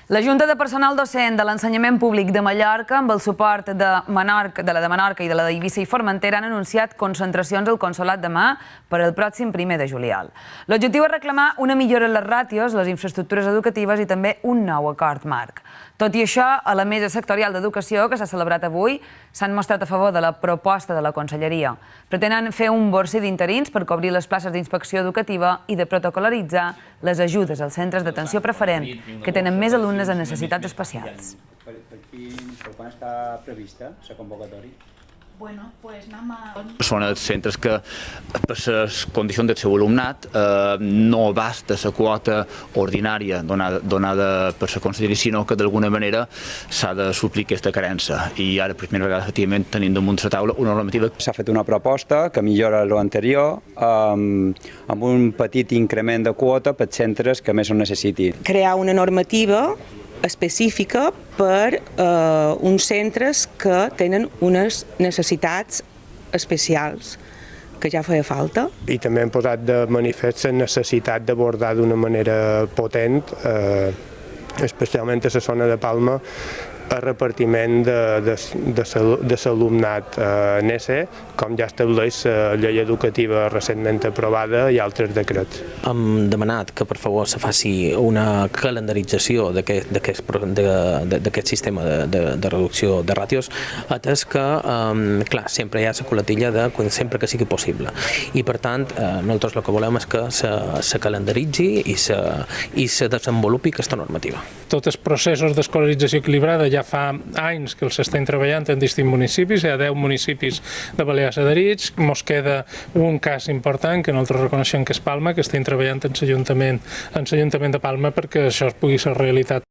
La Junta de Personal Docent de l'Ensenyament Públic de Mallorca, amb el suport de la de Menorca i de la d'Eivissa i Formentera, han anunciat concentracions al Consolat demà per al pròxim 1 de juliol. L'objectiu és reclamar una millora en les ràtios, les infraestructures educatives i també un nou acord marc. Tot i això, a la Mesa Sectorial d'Educació, que s'ha celebrat avui, s'han mostrat a favor de la proposta de la Conselleria. Pretenen fer un borsi d'interins per cobrir les places d'inspecció educativa i de protocolaritzar les ajudes als centres d'atenció preferent, que tenen més alumnes amb necessitats especials. Per quan està prevista la convocatòria? Bueno, pues anem a... Són els centres que, per les condicions del seu alumnat, no basta la quota ordinària donada per la Conselleria, sinó que d'alguna manera s'ha de suplir aquesta carència. I ara, per primera vegada, efectivament, tenim damunt la taula una normativa. S'ha fet una proposta que millora l'anterior amb un petit increment de quota per centres que més ho necessitin. Crear una normativa específica per uns centres que tenen unes necessitats especials, que ja feia falta. I també hem posat de manifest la necessitat d'abordar d'una manera potent, especialment a la zona de Palma, el repartiment de l'alumnat NESE, com ja estableix la llei educativa recentment aprovada i altres decrets. Hem demanat que per favor se faci una calendarització d'aquest sistema de reducció de ràtios, atès que, clar, sempre hi ha la coletilla de sempre que sigui possible. I per tant, nosaltres el que volem és que se calendaritzi i se desenvolupi aquesta normativa. Tots els processos d'escolarització equilibrada ja fa anys que els estem treballant en distints municipis, hi ha 10 municipis de Balears adherits, ens queda un cas important que nosaltres reconeixem que és Palma, que estem treballant en l'Ajuntament de Palma perquè això pugui ser realitat.